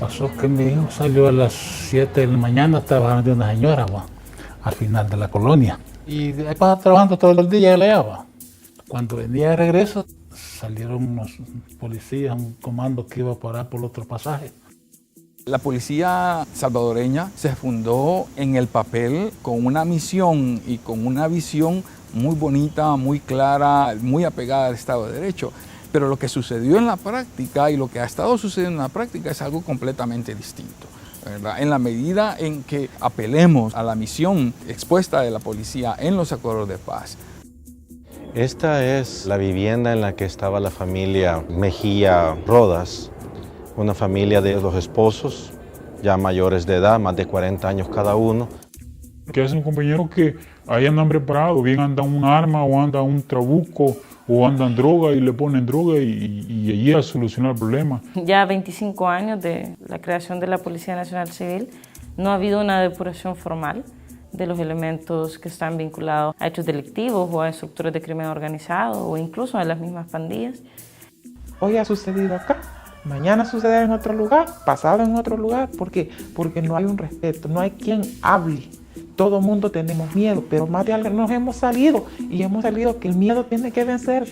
pasó que mi hijo salió a las 7 de la mañana trabajando de una señora, va, al final de la colonia. Y ahí pasaba trabajando todo el día allá, va. Cuando venía de regreso, salieron unos policías, un comando que iba a parar por el otro pasaje. La policía salvadoreña se fundó en el papel con una misión y con una visión muy bonita, muy clara, muy apegada al Estado de Derecho. Pero lo que sucedió en la práctica y lo que ha estado sucediendo en la práctica es algo completamente distinto, ¿verdad? En la medida en que apelemos a la misión expuesta de la policía en los acuerdos de paz. Esta es la vivienda en la que estaba la familia Mejía Rodas, una familia de dos esposos, ya mayores de edad, más de 40 años cada uno. Que es un compañero que ahí andan preparados, bien andan un arma o anda un trabuco o andan droga y le ponen droga y allí a solucionar el problema. Ya 25 años de la creación de la Policía Nacional Civil, no ha habido una depuración formal de los elementos que están vinculados a hechos delictivos o a estructuras de crimen organizado o incluso a las mismas pandillas. Hoy ha sucedido acá, mañana sucederá en otro lugar, pasado en otro lugar. ¿Por qué? Porque no hay un respeto, no hay quien hable. Todo mundo tenemos miedo, pero más de algo nos hemos salido y hemos salido que el miedo tiene que vencer.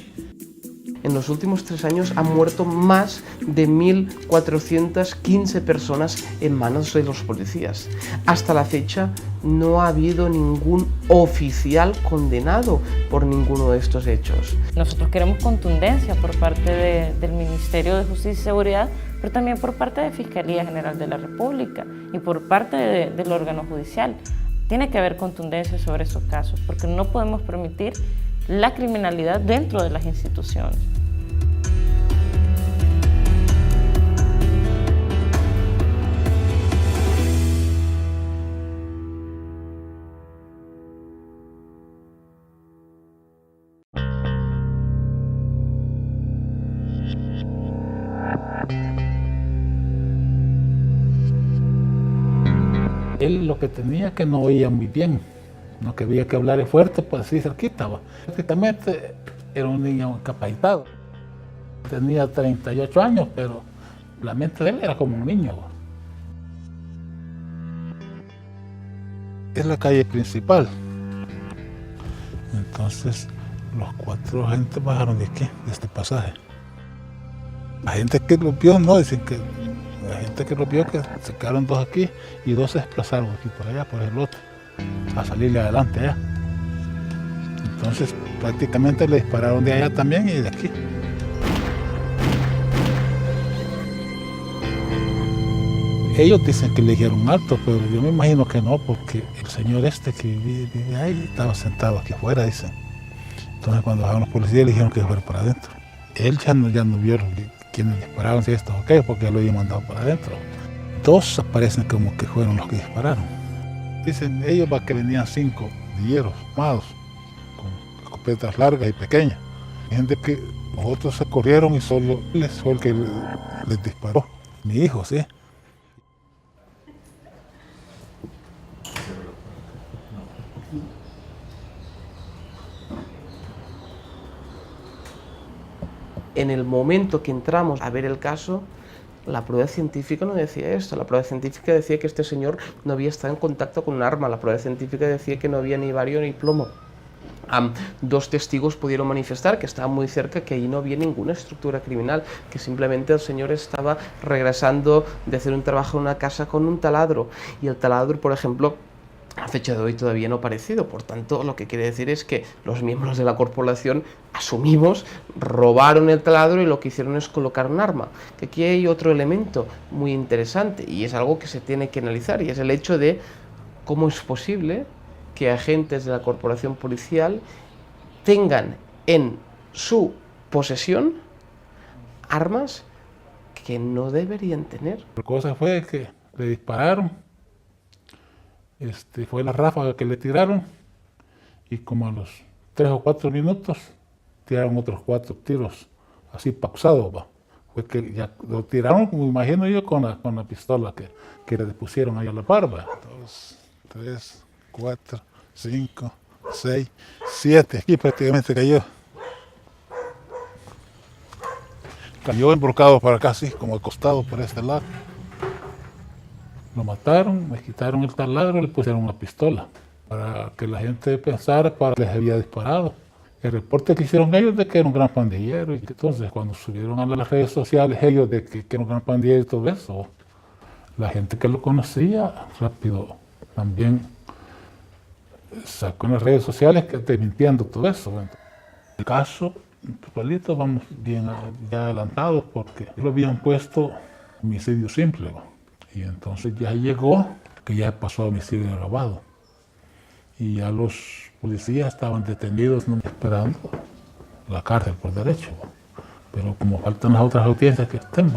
En los últimos 3 años han muerto más de 1.415 personas en manos de los policías. Hasta la fecha no ha habido ningún oficial condenado por ninguno de estos hechos. Nosotros queremos contundencia por parte del Ministerio de Justicia y Seguridad, pero también por parte de Fiscalía General de la República y por parte del órgano judicial. Tiene que haber contundencia sobre esos casos, porque no podemos permitir la criminalidad dentro de las instituciones. Él lo que tenía que no oía muy bien, no que había que hablar fuerte, pues así cerquita. Va. Prácticamente era un niño incapacitado. Tenía 38 años, pero la mente de él era como un niño. Va. Es la calle principal. Entonces los 4 agentes bajaron de aquí, de este pasaje. La gente que lo vio, no, dicen que la gente que lo vio que se quedaron 2 aquí y 2 se desplazaron aquí por allá, por el otro, a salirle adelante allá. Entonces prácticamente le dispararon de allá también y de aquí. Ellos dicen que le dijeron alto, pero yo me imagino que no, porque el señor este que vive ahí estaba sentado aquí afuera, dicen. Entonces cuando bajaron los policías le dijeron que fuera para adentro. Él ya no vio quienes dispararon, si esto es ok, porque ya lo habían mandado para adentro. 2 aparecen como que fueron los que dispararon. Dicen ellos que venían 5 dilleros armados, con escopetas largas y pequeñas. Hay gente que los otros se corrieron y solo les fue el que les disparó. Mi hijo, sí. En el momento que entramos a ver el caso, la prueba científica no decía esto. La prueba científica decía que este señor no había estado en contacto con un arma. La prueba científica decía que no había ni bario ni plomo. 2 testigos pudieron manifestar que estaban muy cerca, que ahí no había ninguna estructura criminal, que simplemente el señor estaba regresando de hacer un trabajo en una casa con un taladro. Y el taladro, por ejemplo, a fecha de hoy todavía no ha aparecido. Por tanto, lo que quiere decir es que los miembros de la corporación, asumimos, robaron el taladro y lo que hicieron es colocar un arma. Que aquí hay otro elemento muy interesante y es algo que se tiene que analizar, y es el hecho de cómo es posible que agentes de la corporación policial tengan en su posesión armas que no deberían tener. La cosa fue que le dispararon. Fue la ráfaga que le tiraron y como a los 3 o 4 minutos tiraron otros 4 tiros así pausados. Va. Fue que ya lo tiraron, me imagino yo, con la pistola que le pusieron ahí a la barba. 2, 3, 4, 5, 6, 7. Aquí prácticamente cayó. Cayó embrocado para acá, así como acostado por este lado. Lo mataron, me quitaron el taladro y le pusieron una pistola para que la gente pensara para que les había disparado. El reporte que hicieron ellos de que era un gran pandillero, y que entonces cuando subieron a las redes sociales ellos de que era un gran pandillero y todo eso, la gente que lo conocía rápido también sacó en las redes sociales que desmintiendo todo eso. Bueno, el caso, igualito, vamos bien ya adelantados porque lo habían puesto homicidio simple, y entonces ya llegó que ya pasó a homicidio agravado y ya los policías estaban detenidos esperando la cárcel por derecho, pero como faltan las otras audiencias que estén,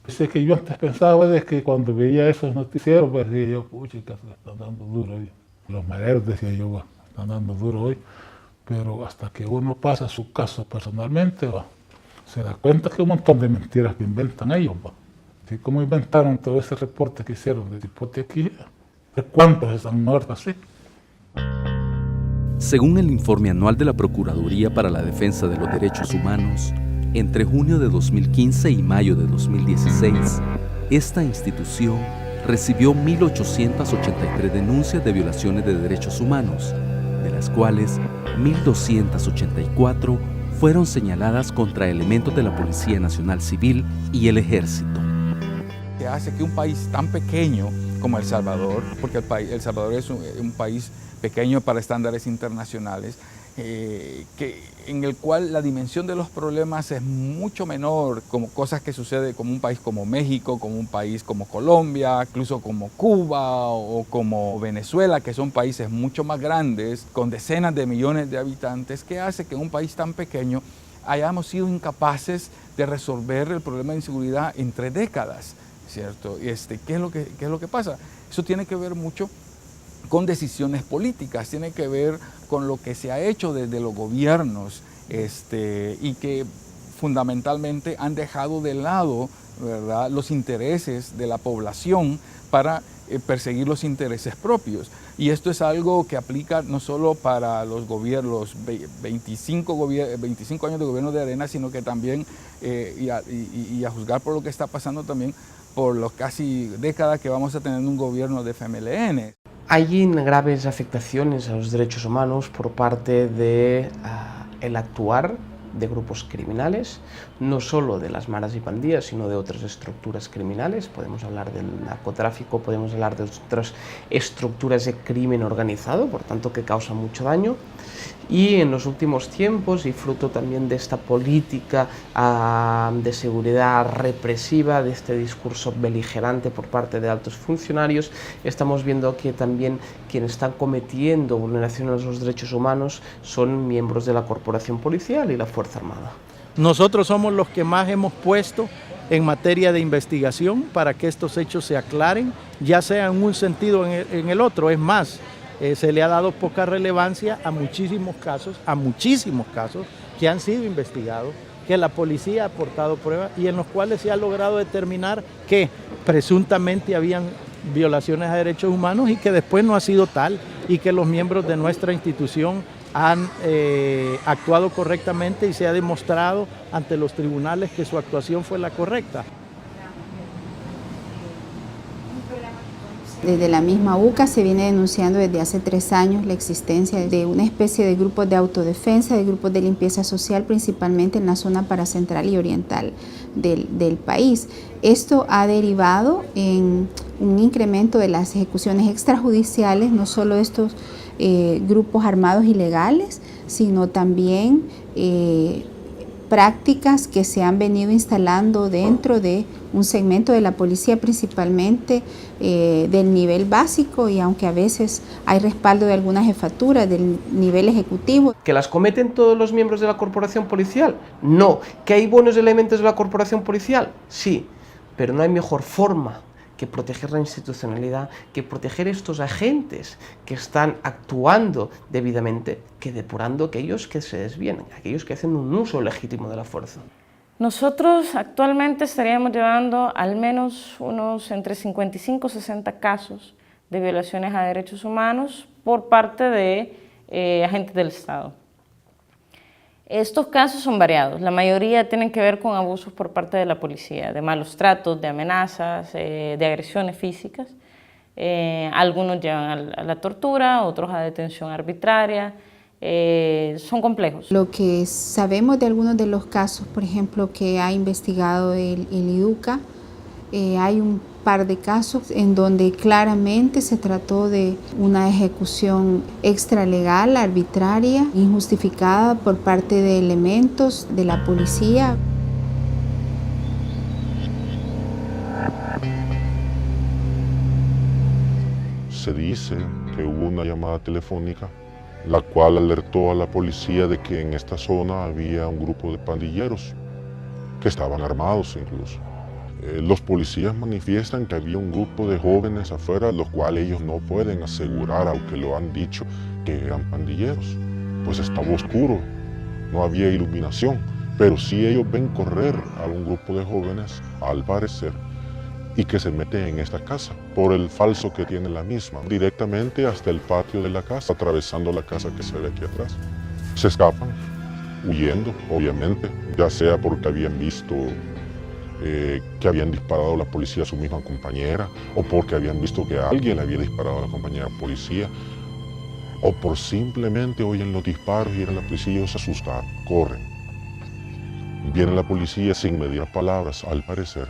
dice que yo antes pensaba de que cuando veía esos noticieros, pues decía yo, pucha, que se están dando duro hoy. Los maderos, decía yo, están dando duro hoy, pero hasta que uno pasa su caso personalmente, se da cuenta que hay un montón de mentiras que inventan ellos. Así como inventaron todo ese reporte que hicieron de Cipote aquí, ¿de cuántos están muertos así? Según el informe anual de la Procuraduría para la Defensa de los Derechos Humanos, entre junio de 2015 y mayo de 2016, esta institución recibió 1.883 denuncias de violaciones de derechos humanos, de las cuales 1.284 fueron señaladas contra elementos de la Policía Nacional Civil y el Ejército. Que hace que un país tan pequeño como El Salvador, porque El Salvador es un país pequeño para estándares internacionales, en el cual la dimensión de los problemas es mucho menor, como cosas que suceden como un país como México, como un país como Colombia, incluso como Cuba o como Venezuela, que son países mucho más grandes, con decenas de millones de habitantes, que hace que en un país tan pequeño hayamos sido incapaces de resolver el problema de inseguridad en 3 décadas, ¿cierto? ¿Qué es lo que pasa? Eso tiene que ver mucho con decisiones políticas, tiene que ver con lo que se ha hecho desde los gobiernos y que fundamentalmente han dejado de lado, ¿verdad?, los intereses de la población para perseguir los intereses propios. Y esto es algo que aplica no solo para los gobiernos, 25 años de gobierno de Arena, sino que también, y a juzgar por lo que está pasando también, por las casi décadas que vamos a tener un gobierno de FMLN. Hay graves afectaciones a los derechos humanos por parte de el actuar de grupos criminales, no solo de las maras y pandillas, sino de otras estructuras criminales. Podemos hablar del narcotráfico, podemos hablar de otras estructuras de crimen organizado, por tanto que causan mucho daño. Y en los últimos tiempos, y fruto también de esta política de seguridad represiva, de este discurso beligerante por parte de altos funcionarios, estamos viendo que también quienes están cometiendo vulneraciones a los derechos humanos son miembros de la corporación policial y la Fuerza Armada. Nosotros somos los que más hemos puesto en materia de investigación para que estos hechos se aclaren, ya sea en un sentido o en el otro. Es más, se le ha dado poca relevancia a muchísimos casos que han sido investigados, que la policía ha aportado pruebas y en los cuales se ha logrado determinar que presuntamente habían violaciones a derechos humanos y que después no ha sido tal, y que los miembros de nuestra institución han actuado correctamente y se ha demostrado ante los tribunales que su actuación fue la correcta. Desde la misma UCA se viene denunciando desde hace 3 años la existencia de una especie de grupos de autodefensa, de grupos de limpieza social, principalmente en la zona paracentral y oriental del país. Esto ha derivado en un incremento de las ejecuciones extrajudiciales, no solo estos grupos armados ilegales, sino también prácticas que se han venido instalando dentro de un segmento de la policía, principalmente del nivel básico, y aunque a veces hay respaldo de alguna jefatura del nivel ejecutivo. ¿Que las cometen todos los miembros de la corporación policial? No. ¿Que hay buenos elementos de la corporación policial? Sí, pero no hay mejor forma que proteger la institucionalidad, que proteger estos agentes que están actuando debidamente, que depurando aquellos que se desvían, aquellos que hacen un uso legítimo de la fuerza. Nosotros actualmente estaríamos llevando al menos unos entre 55 y 60 casos de violaciones a derechos humanos por parte de agentes del Estado. Estos casos son variados, la mayoría tienen que ver con abusos por parte de la policía, de malos tratos, de amenazas, de agresiones físicas. Algunos llevan a la tortura, otros a detención arbitraria. Son complejos. Lo que sabemos de algunos de los casos, por ejemplo, que ha investigado el IDUCA, hay un par de casos en donde claramente se trató de una ejecución extralegal, arbitraria, injustificada por parte de elementos de la policía. Se dice que hubo una llamada telefónica la cual alertó a la policía de que en esta zona había un grupo de pandilleros que estaban armados incluso. Los policías manifiestan que había un grupo de jóvenes afuera, los cuales ellos no pueden asegurar, aunque lo han dicho, que eran pandilleros. Pues estaba oscuro, no había iluminación, pero sí ellos ven correr a un grupo de jóvenes, al parecer, y que se meten en esta casa, por el falso que tiene la misma, directamente hasta el patio de la casa, atravesando la casa que se ve aquí atrás. Se escapan, huyendo, obviamente, ya sea porque habían visto que habían disparado a la policía a su misma compañera, o porque habían visto que alguien le había disparado a la compañera policía, o por simplemente oyen los disparos y viene la policía y ellos se asustan, corren. Viene la policía sin medir palabras, al parecer.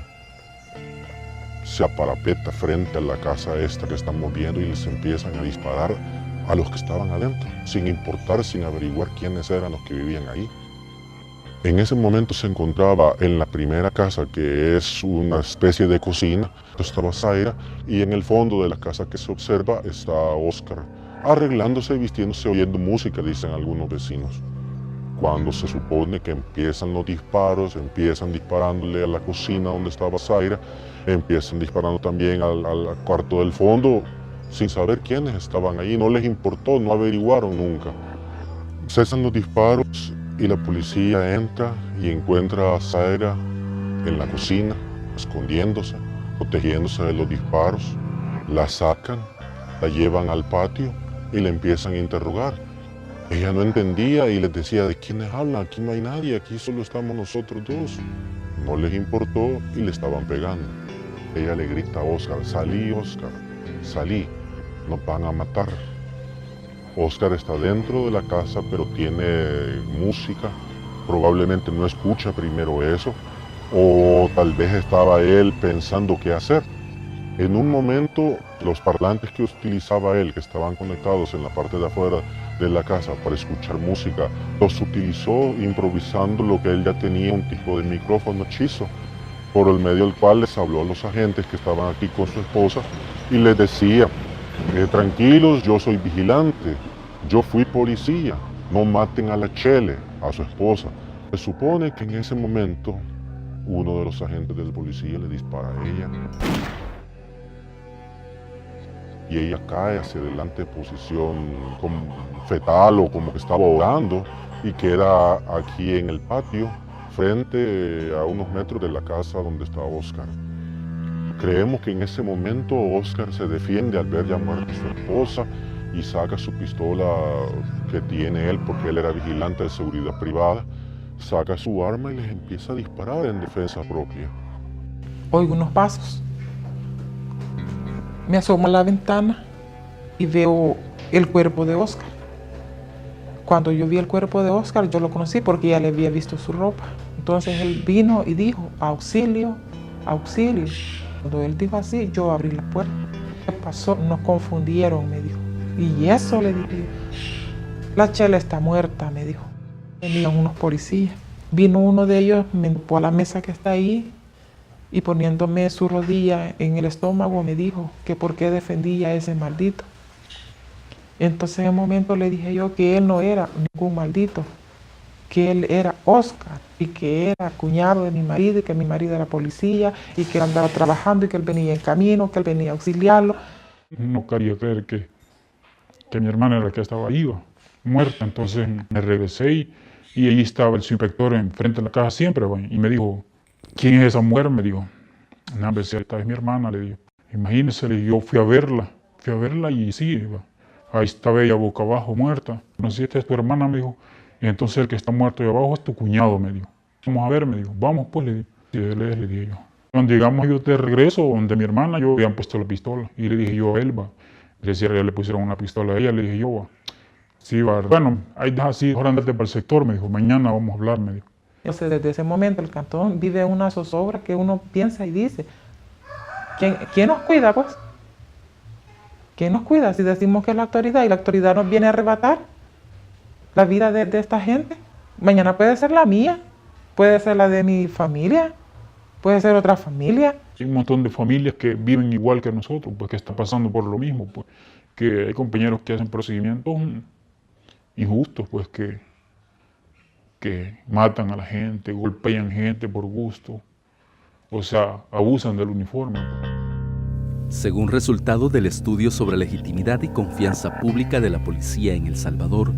Se aparapeta frente a la casa esta que estamos viendo y les empiezan a disparar a los que estaban adentro, sin importar, sin averiguar quiénes eran los que vivían ahí. En ese momento se encontraba en la primera casa, que es una especie de cocina, estaba Zaira, y en el fondo de la casa que se observa está Oscar, arreglándose, vistiéndose, oyendo música, dicen algunos vecinos. Cuando se supone que empiezan los disparos, empiezan disparándole a la cocina donde estaba Zaira, empiezan disparando también al cuarto del fondo, sin saber quiénes estaban ahí, no les importó, no averiguaron nunca. Cesan los disparos y la policía entra y encuentra a Zaira en la cocina, escondiéndose, protegiéndose de los disparos. La sacan, la llevan al patio y la empiezan a interrogar. Ella no entendía y les decía, ¿de quiénes hablan? Aquí no hay nadie, aquí solo estamos nosotros dos. No les importó y le estaban pegando. Ella le grita a Oscar, salí Oscar, salí, nos van a matar. Oscar está dentro de la casa, pero tiene música, probablemente no escucha primero eso, o tal vez estaba él pensando qué hacer. En un momento, los parlantes que utilizaba él, que estaban conectados en la parte de afuera de la casa para escuchar música, los utilizó improvisando lo que él ya tenía, un tipo de micrófono hechizo, por el medio del cual les habló a los agentes que estaban aquí con su esposa y les decía, tranquilos, yo soy vigilante, yo fui policía, no maten a la Chele, a su esposa. Se supone que en ese momento uno de los agentes del policía le dispara a ella y ella cae hacia adelante en posición como fetal o como que estaba ahogando y queda aquí en el patio frente a unos metros de la casa donde está Oscar. Creemos que en ese momento Oscar se defiende al ver ya muerta a su esposa y saca su pistola que tiene él porque él era vigilante de seguridad privada, saca su arma y les empieza a disparar en defensa propia. Oigo unos pasos, me asomo a la ventana y veo el cuerpo de Oscar. Cuando yo vi el cuerpo de Oscar, yo lo conocí porque ya le había visto su ropa. Entonces él vino y dijo, auxilio, auxilio. Cuando él dijo así, yo abrí la puerta. ¿Qué pasó? Nos confundieron, me dijo. Y eso le dije, la Chela está muerta, me dijo. Venían unos policías. Vino uno de ellos, me empujó a la mesa que está ahí y poniéndome su rodilla en el estómago me dijo que por qué defendía a ese maldito. Entonces en el momento le dije yo que él no era ningún maldito, que él era Oscar y que era cuñado de mi marido y que mi marido era policía y que él andaba trabajando y que él venía en camino, que él venía a auxiliarlo. No quería creer que mi hermana era la que estaba ahí, muerta. Entonces me regresé y ahí estaba el subinspector enfrente de la casa siempre, y me dijo, ¿quién es esa mujer? Me dijo, no, pues esta es mi hermana, le digo. Imagínese, yo fui a verla y sí, ahí estaba ella boca abajo, muerta. No sé si esta es tu hermana, me dijo. Y entonces el que está muerto ahí abajo es tu cuñado, me dijo. Vamos a ver, me dijo. Vamos pues, le digo. Sí, él es, le dije yo. Cuando llegamos yo de regreso, donde mi hermana, yo habían puesto la pistola. Y le dije yo a Elba, le decía, ya le pusieron una pistola a ella, le dije yo, sí, va, bueno, ahí deja así, ahora andate para el sector, me dijo, mañana vamos a hablar, me dijo. Entonces, desde ese momento el cantón vive una zozobra que uno piensa y dice, ¿quién nos cuida, pues? ¿Quién nos cuida si decimos que es la autoridad y la autoridad nos viene a arrebatar la vida de esta gente? Mañana puede ser la mía, puede ser la de mi familia, puede ser otra familia. Hay un montón de familias que viven igual que nosotros, pues que están pasando por lo mismo, pues que hay compañeros que hacen procedimientos injustos, pues que matan a la gente, golpean gente por gusto, o sea, abusan del uniforme. Según resultado del estudio sobre legitimidad y confianza pública de la policía en El Salvador,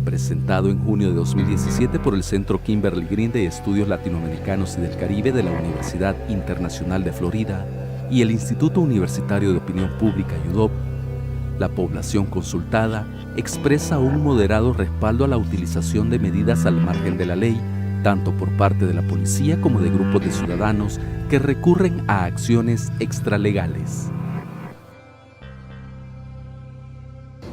presentado en junio de 2017 por el Centro Kimberly Green de Estudios Latinoamericanos y del Caribe de la Universidad Internacional de Florida y el Instituto Universitario de Opinión Pública UDOP, la población consultada expresa un moderado respaldo a la utilización de medidas al margen de la ley, tanto por parte de la policía como de grupos de ciudadanos que recurren a acciones extralegales.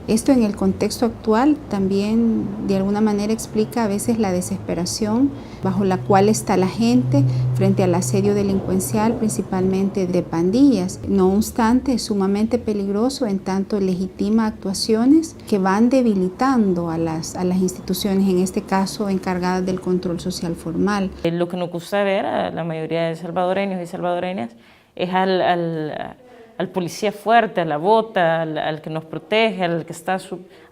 Esto en el contexto actual también de alguna manera explica a veces la desesperación bajo la cual está la gente frente al asedio delincuencial, principalmente de pandillas. No obstante, es sumamente peligroso en tanto legitima actuaciones que van debilitando a las instituciones, en este caso encargadas del control social formal. Lo que nos gusta ver a la mayoría de salvadoreños y salvadoreñas es al policía fuerte, a la bota, al que nos protege, al que está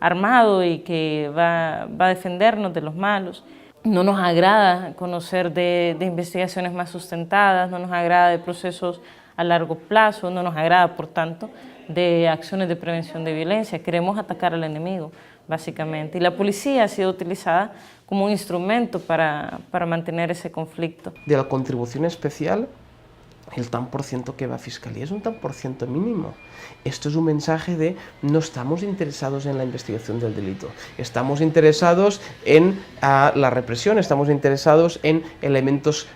armado y que va a defendernos de los malos. No nos agrada conocer de investigaciones más sustentadas, no nos agrada de procesos a largo plazo, no nos agrada, por tanto, de acciones de prevención de violencia. Queremos atacar al enemigo, básicamente. Y la policía ha sido utilizada como un instrumento para mantener ese conflicto. De la contribución especial, el tan por ciento que va a Fiscalía es un tan por ciento mínimo. Esto es un mensaje de no estamos interesados en la investigación del delito, estamos interesados en la represión, estamos interesados en elementos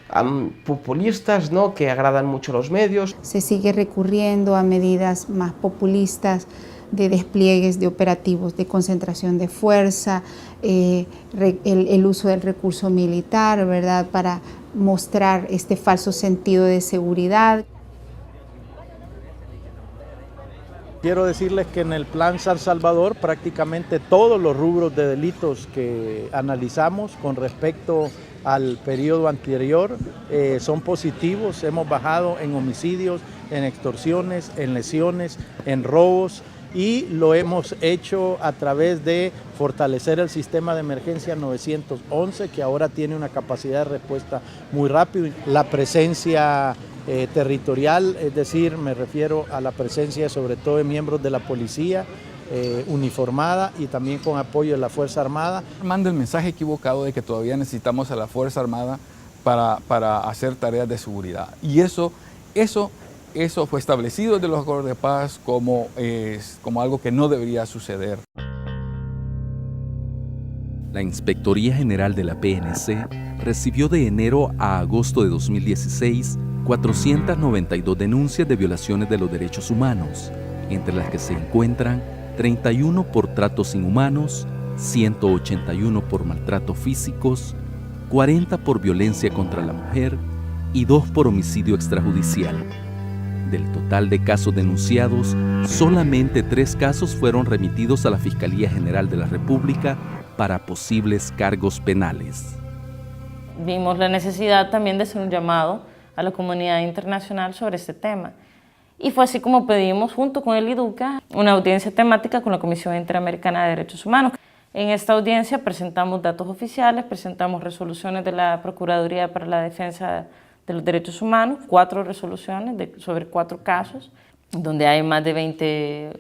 populistas, ¿no?, que agradan mucho a los medios. Se sigue recurriendo a medidas más populistas de despliegues de operativos de concentración de fuerza, el uso del recurso militar, ¿verdad?, para mostrar este falso sentido de seguridad. Quiero decirles que en el Plan San Salvador prácticamente todos los rubros de delitos que analizamos con respecto al periodo anterior son positivos. Hemos bajado en homicidios, en extorsiones, en lesiones, en robos, y lo hemos hecho a través de fortalecer el sistema de emergencia 911, que ahora tiene una capacidad de respuesta muy rápida. La presencia territorial, es decir, me refiero a la presencia sobre todo de miembros de la policía uniformada y también con apoyo de la Fuerza Armada. Manda el mensaje equivocado de que todavía necesitamos a la Fuerza Armada para hacer tareas de seguridad. Y eso fue establecido desde los acuerdos de paz como algo que no debería suceder. La Inspectoría General de la PNC recibió de enero a agosto de 2016 492 denuncias de violaciones de los derechos humanos, entre las que se encuentran 31 por tratos inhumanos, 181 por maltratos físicos, 40 por violencia contra la mujer y 2 por homicidio extrajudicial. Del total de casos denunciados, solamente 3 casos fueron remitidos a la Fiscalía General de la República para posibles cargos penales. Vimos la necesidad también de hacer un llamado a la comunidad internacional sobre este tema. Y fue así como pedimos, junto con el IDUCA, una audiencia temática con la Comisión Interamericana de Derechos Humanos. En esta audiencia presentamos datos oficiales, presentamos resoluciones de la Procuraduría para la Defensa de los Derechos Humanos, 4 resoluciones sobre 4 casos, donde hay más de 20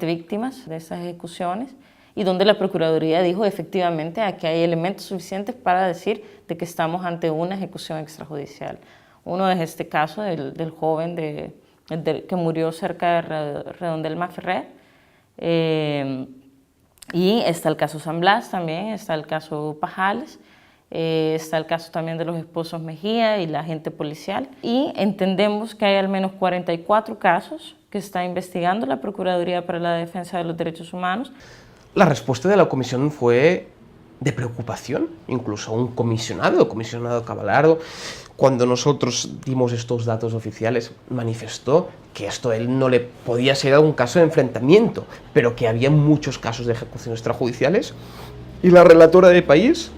víctimas de estas ejecuciones, y donde la Procuraduría dijo efectivamente que hay elementos suficientes para decir de que estamos ante una ejecución extrajudicial. Uno es este caso del joven que murió cerca de Redondelma Ferrer, y está el caso San Blas también, está el caso Pajales, Está el caso también de los esposos Mejía y la agente policial. Y entendemos que hay al menos 44 casos que está investigando la Procuraduría para la Defensa de los Derechos Humanos. La respuesta de la comisión fue de preocupación, incluso un comisionado Cavallaro, cuando nosotros dimos estos datos oficiales, manifestó que esto a él no le podía ser un caso de enfrentamiento, pero que había muchos casos de ejecuciones extrajudiciales, y la relatora del país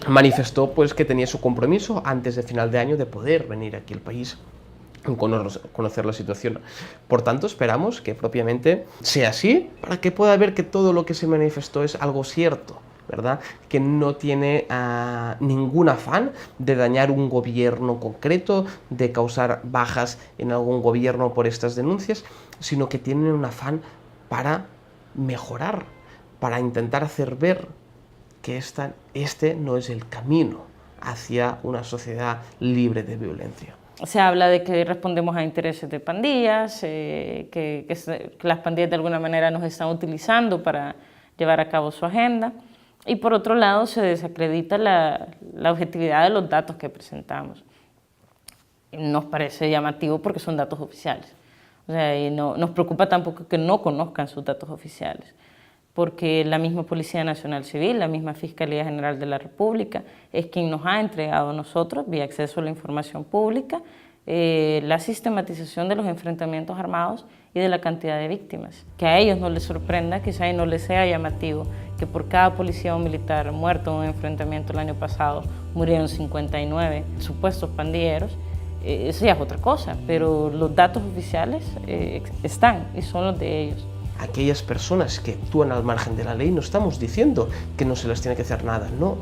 manifestó pues que tenía su compromiso antes de final de año de poder venir aquí al país y conocer la situación. Por tanto, esperamos que propiamente sea así, para que pueda ver que todo lo que se manifestó es algo cierto, ¿verdad? Que no tiene ningún afán de dañar un gobierno concreto, de causar bajas en algún gobierno por estas denuncias, sino que tienen un afán para mejorar, para intentar hacer ver que este no es el camino hacia una sociedad libre de violencia. Se habla de que respondemos a intereses de pandillas, que las pandillas de alguna manera nos están utilizando para llevar a cabo su agenda. Y por otro lado se desacredita la objetividad de los datos que presentamos. Nos parece llamativo porque son datos oficiales. O sea, y no, nos preocupa tampoco que no conozcan sus datos oficiales, porque la misma Policía Nacional Civil, la misma Fiscalía General de la República, es quien nos ha entregado a nosotros, vía acceso a la información pública, la sistematización de los enfrentamientos armados y de la cantidad de víctimas. Que a ellos no les sorprenda, quizá y no les sea llamativo, que por cada policía o militar muerto en un enfrentamiento el año pasado murieron 59 supuestos pandilleros. Eso ya es otra cosa, pero los datos oficiales están y son los de ellos. Aquellas personas que actúan al margen de la ley, no estamos diciendo que no se les tiene que hacer nada, no,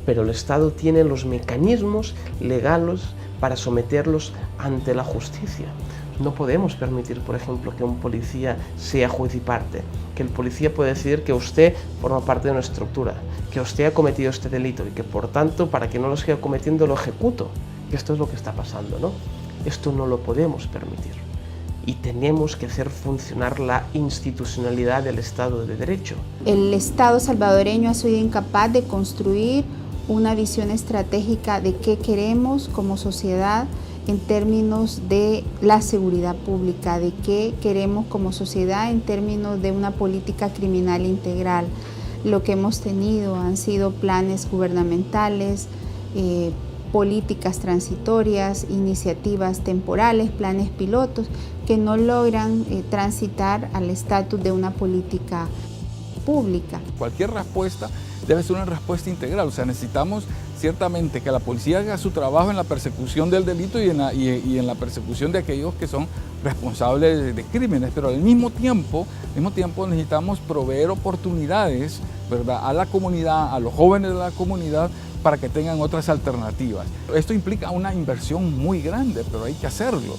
pero el Estado tiene los mecanismos legales para someterlos ante la justicia. No podemos permitir, por ejemplo, que un policía sea juez y parte, que el policía puede decidir que usted forma parte de una estructura, que usted ha cometido este delito y que por tanto, para que no lo siga cometiendo, lo ejecuto. Esto es lo que está pasando, ¿no? Esto no lo podemos permitir. Y tenemos que hacer funcionar la institucionalidad del Estado de Derecho. El Estado salvadoreño ha sido incapaz de construir una visión estratégica de qué queremos como sociedad en términos de la seguridad pública, de qué queremos como sociedad en términos de una política criminal integral. Lo que hemos tenido han sido planes gubernamentales, políticas transitorias, iniciativas temporales, planes pilotos, que no logran transitar al estatus de una política pública. Cualquier respuesta debe ser una respuesta integral, o sea, necesitamos ciertamente que la policía haga su trabajo en la persecución del delito y en la persecución de aquellos que son responsables de crímenes, pero al mismo tiempo necesitamos proveer oportunidades, ¿verdad?, a la comunidad, a los jóvenes de la comunidad, para que tengan otras alternativas. Esto implica una inversión muy grande, pero hay que hacerlo.